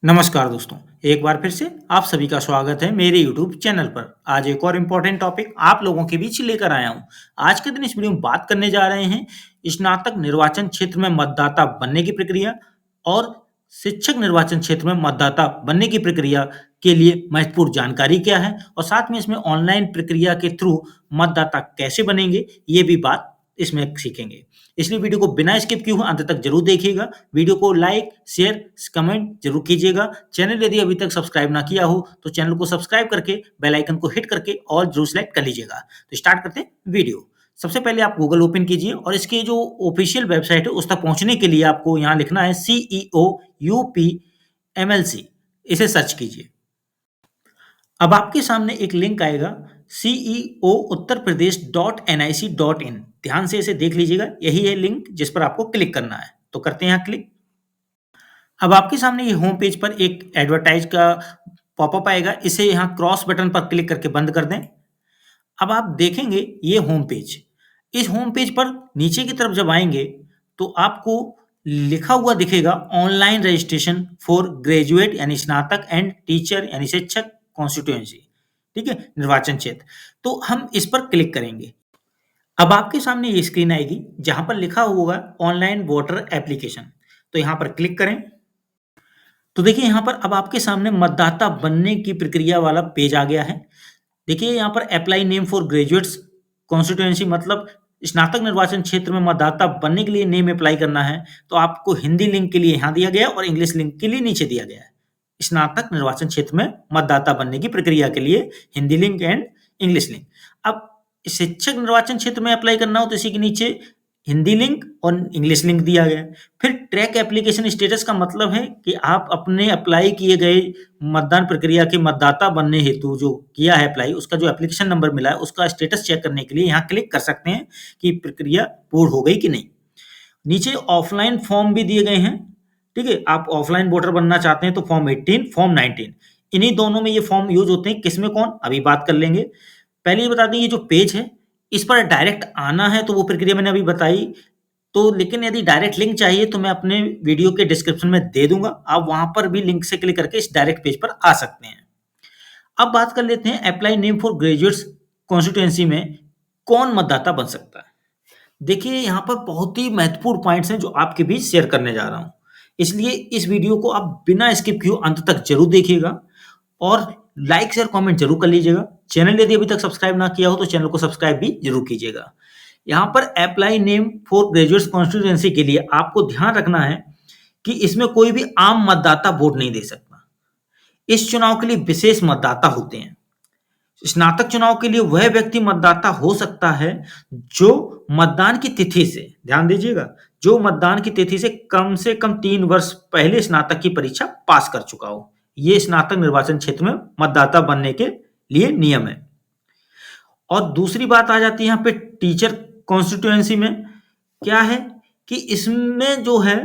नमस्कार दोस्तों, एक बार फिर से आप सभी का स्वागत है मेरे यूट्यूब चैनल पर। आज एक और इम्पोर्टेंट टॉपिक आप लोगों के बीच लेकर आया हूँ। आज के दिन इस वीडियो में बात करने जा रहे हैं स्नातक निर्वाचन क्षेत्र में मतदाता बनने की प्रक्रिया और शिक्षक निर्वाचन क्षेत्र में मतदाता बनने की प्रक्रिया के लिए महत्वपूर्ण जानकारी क्या है और साथ में इसमें ऑनलाइन प्रक्रिया के थ्रू मतदाता कैसे बनेंगे, ये भी बात इसमें सीखेंगे। इसलिए वीडियो को बिना स्किप किए हुए अंत तक जरूर देखिएगा। वीडियो को लाइक, शेयर, कमेंट जरूर कीजिएगा। चैनल यदि अभी तक सब्सक्राइब ना किया हो तो चैनल को सब्सक्राइब करके बेल आइकन को हिट करके और जरूर सेलेक्ट कर लीजिएगा। तो स्टार्ट करते हैं वीडियो। सबसे पहले आप गूगल ओपन कीजिए और इसकी जो ऑफिशियल वेबसाइट है उस तक पहुंचने के लिए आपको यहाँ लिखना है CEO UP MLC, इसे सर्च कीजिए। अब आपके सामने एक लिंक आएगा CEO उत्तर प्रदेश .nic.in। ध्यान से इसे देख लीजिएगा, यही है लिंक जिस पर आपको क्लिक करना है। तो करते हैं यहाँ क्लिक। अब आपके सामने ये होम पेज पर एक एडवर्टाइज का पॉपअप आएगा, इसे यहाँ क्रॉस बटन पर क्लिक करके बंद कर दें। अब आप देखेंगे ये होम पेज। इस होम पेज पर नीचे की तरफ जब आएंगे तो आपको लिखा हुआ दिखेगा ऑनलाइन रजिस्ट्रेशन फॉर ग्रेजुएट यानी स्नातक एंड टीचर यानी शिक्षक कॉन्स्टिट्यूएंसी, ठीक है, निर्वाचन क्षेत्र। तो हम इस पर क्लिक करेंगे। अब आपके सामने ये स्क्रीन आएगी जहां पर लिखा होगा ऑनलाइन वोटर एप्लीकेशन। तो यहां पर क्लिक करें। तो देखिए यहाँ पर अब आपके सामने मतदाता बनने की प्रक्रिया वाला पेज आ गया है। देखिए यहाँ पर apply name for graduates constituency, मतलब स्नातक निर्वाचन क्षेत्र में मतदाता बनने के लिए नेम अप्लाई करना है तो आपको हिंदी लिंक के लिए यहाँ दिया गया और इंग्लिश लिंक के लिए नीचे दिया गया है। स्नातक निर्वाचन क्षेत्र में मतदाता बनने की प्रक्रिया के लिए Hindi link and English link. अब शिक्षक निर्वाचन क्षेत्र में अप्लाई करना हो तो इसी के नीचे हिंदी लिंक और इंग्लिश लिंक दिया गया है। फिर ट्रैक एप्लीकेशन स्टेटस का मतलब है कि आप अपने अप्लाई किए गए मतदान प्रक्रिया के मतदाता बनने हेतु जो किया है अप्लाई, उसका जो एप्लीकेशन नंबर मिला है उसका स्टेटस चेक करने के लिए यहाँ क्लिक कर सकते हैं कि प्रक्रिया पूर्ण हो गई कि नहीं। नीचे ऑफलाइन फॉर्म भी दिए गए हैं, ठीक है। आप ऑफलाइन वोटर बनना चाहते हैं तो फॉर्म 18, फॉर्म 19, इन्हीं दोनों में ये फॉर्म यूज होते हैं। किसमें कौन, अभी बात कर लेंगे। पहले ये बता दें, ये जो पेज है इस पर डायरेक्ट आना है तो वो प्रक्रिया मैंने अभी बताई। तो लेकिन यदि डायरेक्ट लिंक चाहिए तो मैं अपने वीडियो के डिस्क्रिप्शन में दे दूंगा, आप वहां पर भी लिंक से क्लिक करके इस डायरेक्ट पेज पर आ सकते हैं। अब बात कर लेते हैं apply name for graduates constituency में कौन मतदाता बन सकता है। देखिए यहाँ पर बहुत ही महत्वपूर्ण पॉइंट्स हैं जो आपके बीच शेयर करने जा रहा हूं, इसलिए इस वीडियो को आप बिना स्किप किए अंत तक जरूर देखिएगा और लाइक शेयर कमेंट जरूर कर लीजिएगा। चैनल यदि अभी तक सब्सक्राइब ना किया हो तो चैनल को सब्सक्राइब भी जरूर कीजिएगा। यहाँ पर apply name for graduates constituency के लिए आपको ध्यान रखना है कि इसमें कोई भी आम मतदाता वोट नहीं दे सकता। इस चुनाव के लिए विशेष मतदाता होते हैं। स्नातक चुनाव के लिए वह व्यक्ति मतदाता हो सकता है जो मतदान की तिथि से, ध्यान दीजिएगा, जो मतदान की तिथि से कम 3 वर्ष पहले स्नातक की परीक्षा पास कर चुका हो। ये स्नातक निर्वाचन क्षेत्र में मतदाता बनने के लिए नियम है। और दूसरी बात आ जाती है यहाँ पे टीचर कॉन्स्टिट्यूएंसी में, क्या है कि इसमें जो है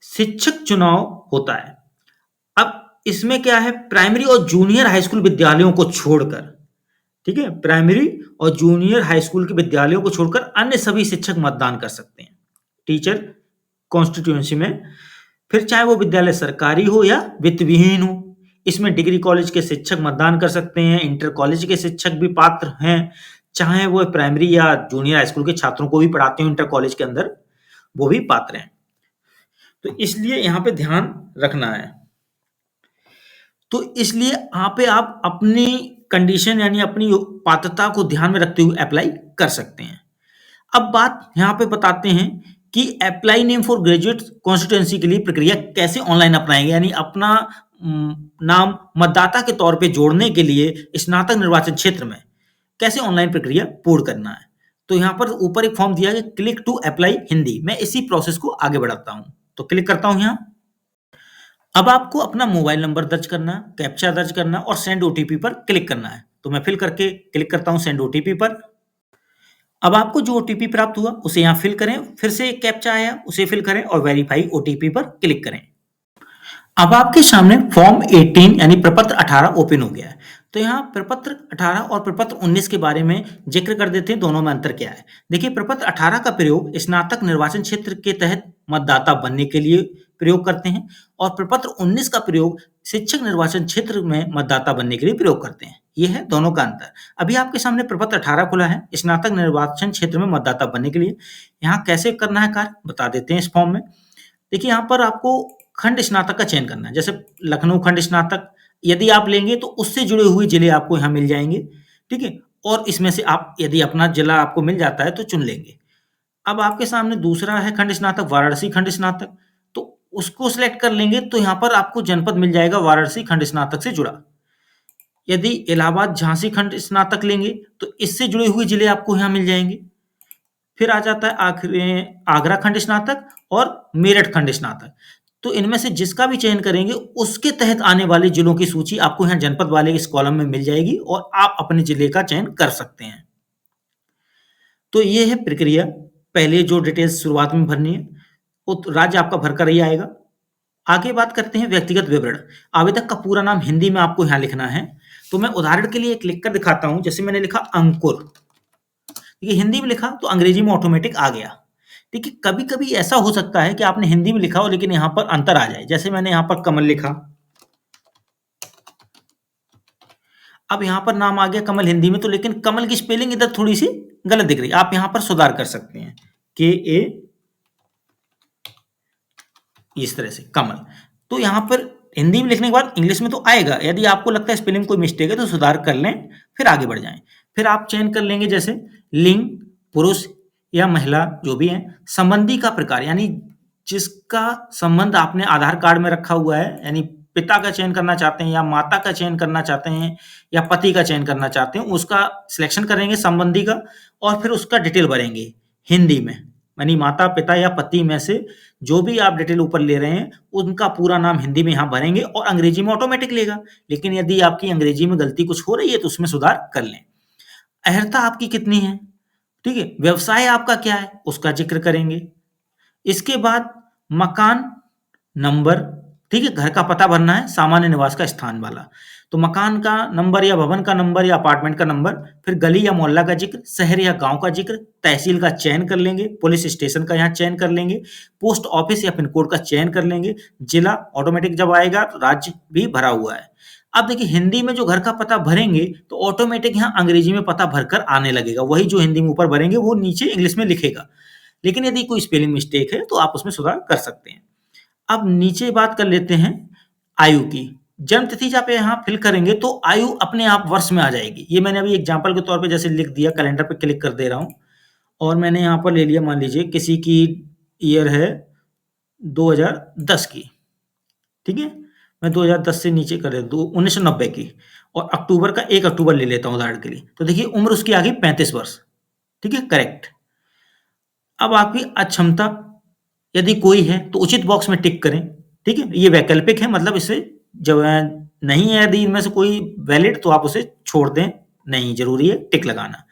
शिक्षक चुनाव होता है। अब इसमें क्या है, प्राइमरी और जूनियर हाई स्कूल विद्यालयों को छोड़कर, ठीक है, प्राइमरी और जूनियर हाई स्कूल के विद्यालयों को छोड़कर अन्य सभी शिक्षक मतदान कर सकते हैं टीचर कॉन्स्टिट्यूएंसी में, फिर चाहे वो विद्यालय सरकारी हो या वित्त विहीन हो। इसमें डिग्री कॉलेज के शिक्षक मतदान कर सकते हैं, इंटर कॉलेज के शिक्षक भी पात्र हैं, चाहे वो प्राइमरी या जूनियर हाई स्कूल के छात्रों को भी पढ़ाते हो इंटर कॉलेज के अंदर, वो भी पात्र हैं। तो इसलिए यहाँ पे ध्यान रखना है। तो इसलिए यहाँ पे आप अपनी कंडीशन यानी अपनी पात्रता को ध्यान में रखते हुए अप्लाई कर सकते हैं। अब बात यहाँ पे बताते हैं कि apply name for graduate constituency के लिए प्रक्रिया कैसे ऑनलाइन अपनाएंगे, यानी अपना नाम मतदाता के तौर पे जोड़ने के लिए स्नातक निर्वाचन क्षेत्र में कैसे ऑनलाइन प्रक्रिया पूर्ण करना है। तो यहाँ पर ऊपर एक फॉर्म दिया है, क्लिक टू अप्लाई हिंदी। मैं इसी प्रोसेस को आगे बढ़ाता हूँ, तो क्लिक करता हूँ यहाँ। अब आपको अपना मोबाइल नंबर दर्ज करना, कैप्चा दर्ज करना और सेंड ओटीपी पर क्लिक करना है। तो मैं फिल करके क्लिक करता हूँ सेंड ओटीपी पर। अब आपको जो ओटीपी प्राप्त हुआ उसे यहाँ फिल करें, फिर से एक कैप्चा आया उसे फिल करें और वेरीफाई ओटीपी पर क्लिक करें। अब आपके सामने फॉर्म 18 यानी प्रपत्र 18 ओपन हो गया है। तो यहाँ प्रपत्र 18 और प्रपत्र 19 के बारे में जिक्र कर देते हैं, दोनों में अंतर क्या है। देखिए प्रपत्र 18 का प्रयोग स्नातक निर्वाचन क्षेत्र के तहत मतदाता बनने के लिए प्रयोग करते हैं और प्रपत्र 19 का प्रयोग शिक्षक निर्वाचन क्षेत्र में मतदाता बनने के लिए प्रयोग करते हैं। ये है दोनों का अंतर। अभी आपके सामने प्रपत्र 18 खुला है स्नातक निर्वाचन क्षेत्र में मतदाता बनने के लिए। यहाँ कैसे करना है कार्य बता देते हैं इस फॉर्म में। देखिए यहाँ पर आपको खंड स्नातक का चयन करना है, जैसे लखनऊ खंड स्नातक यदि आप लेंगे तो उससे जुड़े हुए जिले आपको यहाँ मिल जाएंगे, ठीक है। और इसमें से आप यदि अपना जिला आपको मिल जाता है तो चुन लेंगे। अब आपके सामने दूसरा है खंड स्नातक, वाराणसी खंड स्नातक, तो उसको सिलेक्ट कर लेंगे तो यहाँ पर आपको जनपद मिल जाएगा वाराणसी खंड स्नातक से जुड़ा। यदि इलाहाबाद झांसी खंड स्नातक लेंगे तो इससे जुड़े हुए जिले आपको यहाँ मिल जाएंगे। फिर आ जाता है आखिरी आगरा खंड स्नातक और मेरठ खंड स्नातक। तो इनमें से जिसका भी चयन करेंगे उसके तहत आने वाले जिलों की सूची आपको यहाँ जनपद वाले इस कॉलम में मिल जाएगी और आप अपने जिले का चयन कर सकते हैं। तो ये है प्रक्रिया। पहले जो डिटेल्स शुरुआत में भरनी है वो तो राज्य आपका भरकर ही आएगा। आगे बात करते हैं व्यक्तिगत विवरण। आवेदक का पूरा नाम हिंदी में आपको यहाँ लिखना है। तो मैं उदाहरण के लिए एक लिख कर दिखाता हूँ। जैसे मैंने लिखा अंकुर, ये हिंदी में लिखा तो अंग्रेजी में ऑटोमेटिक आ गया। देखिए कभी कभी ऐसा हो सकता है कि आपने हिंदी में लिखा हो लेकिन यहाँ पर अंतर आ जाए। जैसे मैंने यहाँ पर कमल लिखा, अब यहाँ पर नाम आ गया कमल हिंदी में, तो लेकिन कमल की स्पेलिंग इधर थोड़ी सी गलत दिख रही है। आप यहाँ पर सुधार कर सकते हैं, के ए इस तरह से कमल। तो यहाँ पर हिंदी में लिखने के बाद इंग्लिश में तो आएगा। यदि आपको लगता है स्पेलिंग कोई मिस्टेक है तो सुधार कर लें, फिर आगे बढ़ जाएं। फिर आप चयन कर लेंगे जैसे लिंग, पुरुष या महिला जो भी है, संबंधी का प्रकार यानी जिसका संबंध आपने आधार कार्ड में रखा हुआ है, यानी पिता का चयन करना चाहते हैं या माता का चयन करना चाहते हैं या पति का चयन करना चाहते हैं, उसका सिलेक्शन करेंगे संबंधी का और फिर उसका डिटेल भरेंगे हिंदी में। यानी माता पिता या पति में से जो भी आप डिटेल ऊपर ले रहे हैं उनका पूरा नाम हिंदी में यहाँ भरेंगे और अंग्रेजी में ऑटोमेटिक लेगा। लेकिन यदि आपकी अंग्रेजी में गलती कुछ हो रही है तो उसमें सुधार कर लें। अहर्ता आपकी कितनी है, ठीक है। व्यवसाय आपका क्या है उसका जिक्र करेंगे। इसके बाद मकान नंबर, ठीक है, घर का पता भरना है सामान्य निवास का स्थान वाला। तो मकान का नंबर या भवन का नंबर या अपार्टमेंट का नंबर, फिर गली या मोहल्ला का जिक्र, शहर या गांव का जिक्र, तहसील का चयन कर लेंगे, पुलिस स्टेशन का यहाँ चयन कर लेंगे, पोस्ट ऑफिस या पिन कोड का चयन कर लेंगे, जिला ऑटोमेटिक जब आएगा तो राज्य भी भरा हुआ है। अब देखिए हिंदी में जो घर का पता भरेंगे तो ऑटोमेटिक यहाँ अंग्रेजी में पता भरकर आने लगेगा। वही जो हिंदी में ऊपर भरेंगे वो नीचे इंग्लिश में लिखेगा। लेकिन यदि कोई स्पेलिंग मिस्टेक है तो आप उसमें सुधार कर सकते हैं। अब नीचे बात कर लेते हैं आयु की। जन्म तिथि जब यहाँ फिल करेंगे तो आयु अपने आप वर्ष में आ जाएगी। ये मैंने अभी एग्जांपल के तौर पे जैसे लिख दिया, कैलेंडर पे क्लिक कर दे रहा हूँ और मैंने यहाँ पर ले लिया, मान लीजिए किसी की ईयर है 2010 की, ठीक है। मैं 2010 से नीचे कर देता हूँ 1990 की और अक्टूबर का 1 अक्टूबर ले लेता हूँ उदाहरण के लिए। तो देखिए उम्र उसकी आ गई 35 वर्ष, ठीक है, करेक्ट। अब आपकी अक्षमता यदि कोई है तो उचित बॉक्स में टिक करें, ठीक है। ये वैकल्पिक है, मतलब इसे जब नहीं है यदि इनमें से कोई वैलिड तो आप उसे छोड़ दें, नहीं जरूरी है टिक लगाना।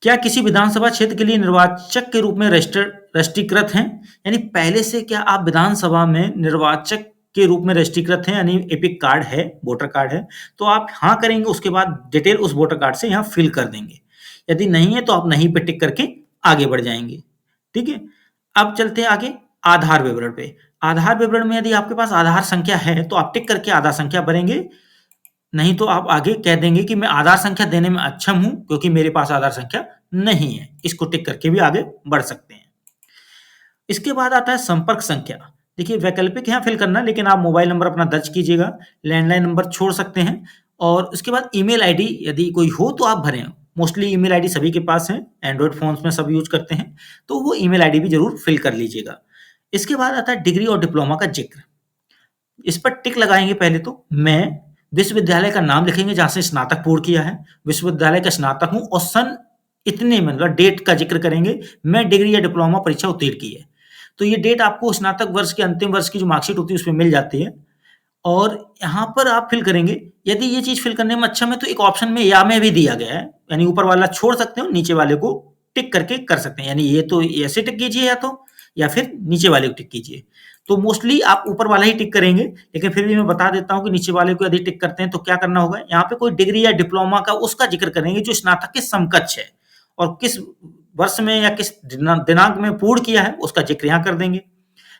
क्या किसी विधानसभा क्षेत्र के लिए निर्वाचक के रूप में रजिस्ट्रीकृत हैं, यानी पहले से क्या आप विधानसभा में निर्वाचक के रूप में रजिस्ट्रीकृत हैं, यानी एपिक कार्ड है, वोटर कार्ड है, तो आप हाँ करेंगे। उसके बाद डिटेल उस वोटर कार्ड से यहाँ फिल कर देंगे। यदि नहीं है तो आप नहीं पे टिक करके आगे बढ़ जाएंगे, ठीक है। अब चलते हैं आगे आधार विवरण पे। आधार विवरण में यदि आपके पास आधार संख्या है तो आप टिक करके आधार संख्या भरेंगे, नहीं तो आप आगे कह देंगे कि मैं आधार संख्या देने में अक्षम हूं क्योंकि मेरे पास आधार संख्या नहीं है। इसको टिक करके भी आगे बढ़ सकते हैं। इसके बाद आता है संपर्क संख्या। देखिए वैकल्पिक यहाँ फिल करना, लेकिन आप मोबाइल नंबर अपना दर्ज कीजिएगा, लैंडलाइन नंबर छोड़ सकते हैं और उसके बाद ईमेल आईडी यदि कोई हो तो आप भरें। मोस्टली ईमेल आईडी सभी के पास है, एंड्रॉइड फोन्स में सब यूज करते हैं, तो वो ईमेल आईडी भी जरूर फिल कर लीजिएगा। इसके बाद आता है डिग्री और डिप्लोमा का जिक्र। इस पर टिक लगाएंगे। पहले तो मैं विश्वविद्यालय का नाम लिखेंगे जहां से स्नातक पूर्ण किया है, विश्वविद्यालय का स्नातक हूं और सन इतने में, मतलब डेट का जिक्र करेंगे, मैं डिग्री या डिप्लोमा परीक्षा उत्तीर्ण की है। तो ये डेट आपको स्नातक वर्ष के अंतिम वर्ष की जो मार्कशीट होती है उसमें मिल जाती है और यहाँ पर आप फिल करेंगे। यदि ये चीज फिल करने में अक्षम है तो एक ऑप्शन में या में भी दिया गया है, यानी ऊपर वाला छोड़ सकते हो, नीचे वाले को टिक करके कर सकते हैं। यानी ये तो ऐसे टिक कीजिए या फिर नीचे वाले को टिक कीजिए। तो मोस्टली आप ऊपर वाला ही टिक करेंगे, लेकिन फिर भी मैं बता देता हूं कि नीचे वाले को यदि टिक करते हैं तो क्या करना होगा। यहाँ पे कोई डिग्री या डिप्लोमा का उसका जिक्र करेंगे जो स्नातक के समकक्ष है और किस वर्ष में या किस दिनांक में पूर्ण किया है उसका जिक्र यहाँ कर देंगे,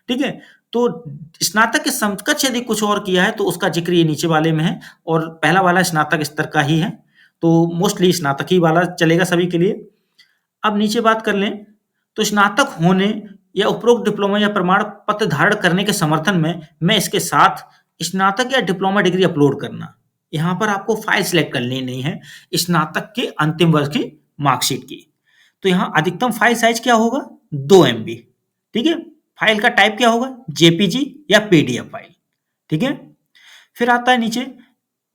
ठीक है। तो स्नातक के समकक्ष यदि कुछ और किया है तो उसका ज़िक्र ये नीचे वाले में है और पहला वाला स्नातक स्तर का ही है, तो मोस्टली स्नातक ही वाला चलेगा सभी के लिए। अब नीचे बात कर लें, तो स्नातक होने या उपरोक्त डिप्लोमा या प्रमाण पत्र धारण करने के समर्थन में मैं इसके साथ स्नातक या डिप्लोमा डिग्री अपलोड करना। यहाँ पर आपको फ़ाइल सेलेक्ट करनी नहीं है, स्नातक के अंतिम वर्ष की मार्कशीट की। तो यहाँ अधिकतम फ़ाइल साइज़ क्या होगा? 2 एमबी, ठीक है? फ़ाइल का टाइप क्या होगा? जेपीजी या पीडीएफ फ़ाइल, ठीक है? फिर आता है नीचे,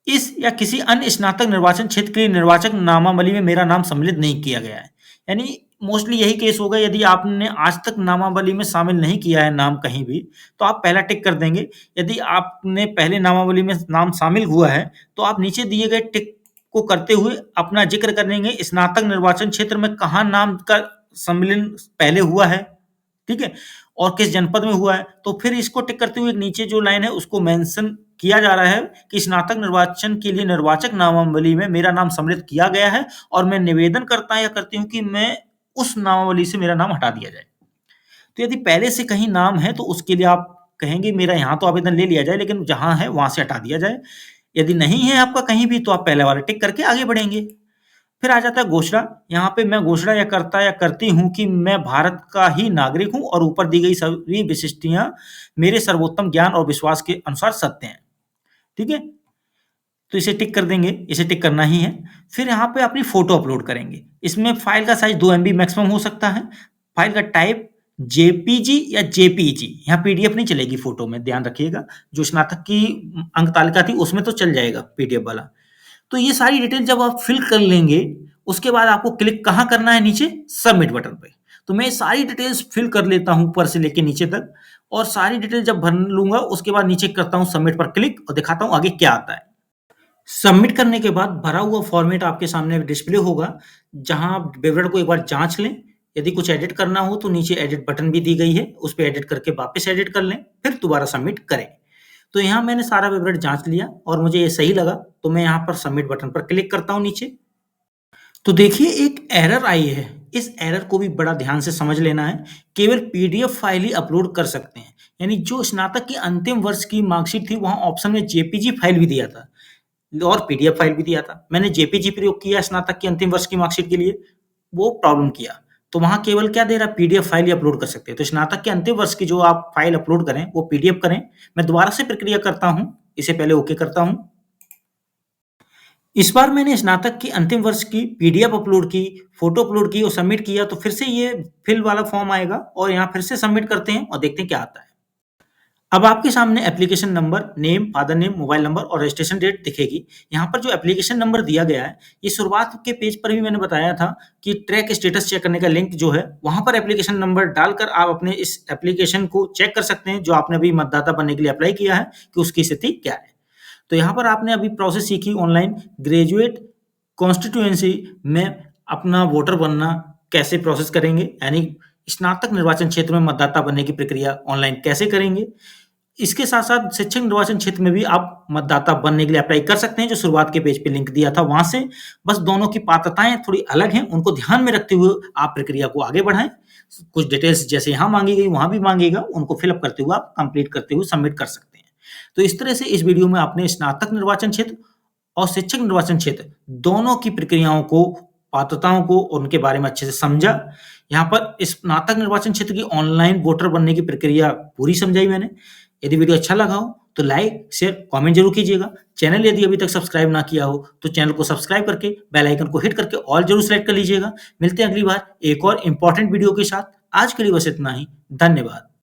इस या किसी अन्य स्नातक निर्वाचन क्षेत्र के निर्वाचक नामावली में मेरा नाम सम्मिलित नहीं किया गया है। यानी मोस्टली यही केस होगा, यदि आपने आज तक नामावली में शामिल नहीं किया है नाम कहीं भी, तो आप पहला टिक कर देंगे। यदि आपने पहले नामावली में नाम शामिल हुआ है, तो आप नीचे दिए गए टिक को करते हुए अपना ज़िक्र करेंगे स्नातक निर्वाचन क्षेत्र में कहाँ नाम का सम्मिलन पहले हुआ है, ठीक है? और किस जनपद में हुआ है, तो फिर इसको टिक करते हुए नीचे जो लाइन है उसको मेंशन किया जा रहा है कि स्नातक निर्वाचन के लिए निर्वाचक नामावली में मेरा नाम सम्मिलित किया गया है और मैं निवेदन करता या करती हूँ कि मैं उस नामावली से मेरा नाम हटा दिया जाए। तो यदि पहले से कहीं नाम है तो उसके लिए आप कहेंगे मेरा यहाँ तो आवेदन ले लिया जाए, लेकिन जहाँ है वहाँ से हटा दिया जाए। यदि नहीं है आपका कहीं भी तो आप पहले वाला टिक करके आगे बढ़ेंगे। फिर आ जाता है घोषणा। यहाँ पे मैं घोषणा या करता या करती हूँ कि मैं भारत का ही नागरिक हूँ और ऊपर दी गई सभी विशिष्टियाँ मेरे सर्वोत्तम ज्ञान और विश्वास के अनुसार सत्य हैं, ठीक है? तो इसे टिक कर देंगे, इसे टिक करना ही है। फिर यहाँ पे अपनी फ़ोटो अपलोड करेंगे। इसमें फ़ाइल का साइज़ 2 एमबी मैक्सिमम हो सकता है। फ़ाइल का टाइप जेपीजी या जेपीईजी, यहाँ पीडीएफ नहीं चलेगी फ़ोटो में, ध्यान रखिएगा। जो स्नातक की अंक तालिका थी उसमें तो चल जाएगा पीडीएफ वाला। तो ये सारी डिटेल जब आप फिल कर लेंगे, उसके बाद आपको क्लिक कहाँ करना है? नीचे सबमिट बटन पे। तो मैं सारी डिटेल्स फिल कर लेता हूँ ऊपर से लेके नीचे तक, और सारी डिटेल जब भर लूँगा उसके बाद नीचे करता हूँ सबमिट पर क्लिक और दिखाता हूँ आगे क्या आता है। सबमिट करने के बाद भरा हुआ फॉर्मेट आपके सामने डिस्प्ले होगा, जहाँ आप विवरण को एक बार जाँच लें। यदि कुछ एडिट करना हो तो नीचे एडिट बटन भी दी गई है, उस पे एडिट करके वापस एडिट कर लें, फिर दोबारा सबमिट करें। तो यहाँ मैंने सारा विवरण जाँच लिया और मुझे ये सही लगा, तो मैं यहाँ पर सबमिट बटन पर क्लिक करता हूँ नीचे। तो देखिए एक एरर आई है, इस एरर को भी बड़ा ध्यान से समझ लेना है। केवल पीडीएफ फाइल ही अपलोड कर सकते हैं, यानी जो स्नातक की अंतिम वर्ष की मार्कशीट थी वहाँ ऑप्शन में जेपीजी फाइल भी दिया था और पीडीएफ फाइल भी दिया था। मैंने जेपीजी प्रयोग किया स्नातक की अंतिम वर्ष की मार्कशीट के लिए, वो प्रॉब्लम किया। तो वहाँ केवल क्या दे रहा है? पीडीएफ फाइल ही अपलोड कर सकते हैं। तो स्नातक के अंतिम वर्ष की जो आप फाइल अपलोड करें वो पीडीएफ करें। मैं दोबारा से प्रक्रिया करता हूँ, इसे पहले ओके करता हूँ। इस बार मैंने स्नातक की अंतिम वर्ष की पीडीएफ अपलोड की, फोटो अपलोड की और सबमिट किया, तो फिर से ये फिल वाला फॉर्म आएगा और यहाँ फिर से सबमिट करते हैं और देखते हैं क्या आता है। अब आपके सामने application number, name, father name, mobile number और रजिस्ट्रेशन डेट दिखेगी। यहाँ पर जो एप्लीकेशन नंबर दिया गया है, ये शुरुआत के पेज पर भी मैंने बताया था कि ट्रैक स्टेटस चेक करने का लिंक जो है, वहाँ पर एप्लीकेशन नंबर डालकर आप अपने इस एप्लीकेशन को चेक कर सकते हैं, जो आपने अभी मतदाता बनने के लिए अप्लाई किया है, कि उसकी स्थिति क्या है। तो यहाँ पर आपने अभी प्रोसेस सीखी ऑनलाइन ग्रेजुएट कॉन्स्टिट्यूएंसी में अपना वोटर बनना कैसे प्रोसेस करेंगे, यानी स्नातक निर्वाचन क्षेत्र में मतदाता बनने की प्रक्रिया ऑनलाइन कैसे करेंगे। इसके साथ-साथ शिक्षक निर्वाचन क्षेत्र में भी आप मतदाता बनने के लिए अप्लाई कर सकते हैं, जो शुरुआत के पेज पे लिंक दिया था वहाँ से। बस दोनों की पात्रताएँ थोड़ी अलग हैं, उनको ध्यान में रखते हुए आप प्रक्रिया को आगे बढ़ाएँ। कुछ डिटेल्स जैसे यहाँ माँगी गई, वहाँ भी माँगेगा, उनको फिल अप करते हुए आप कंप्लीट करते हुए सबमिट कर सकते हैं। तो इस तरह से इस वीडियो में आपने स्नातक निर्वाचन क्षेत्र और शिक्षक निर्वाचन क्षेत्र दोनों की प्रक्रियाओं को, पात्रताओं को और उनके बारे में अच्छे से समझा। यहाँ पर स्नातक निर्वाचन क्षेत्र की ऑनलाइन वोटर बनने की प्रक्रिया पूरी समझाई मैंने। यदि वीडियो अच्छा लगा हो तो लाइक, शेयर, कमेंट जरूर कीजिएगा। चैनल यदि अभी तक सब्सक्राइब ना किया हो तो चैनल को सब्सक्राइब करके बेल आइकन को हिट करके ऑल जरूर सेलेक्ट कर लीजिएगा। मिलते हैं अगली बार एक और इम्पोर्टेंट वीडियो के साथ। आज के लिए बस इतना ही। धन्यवाद।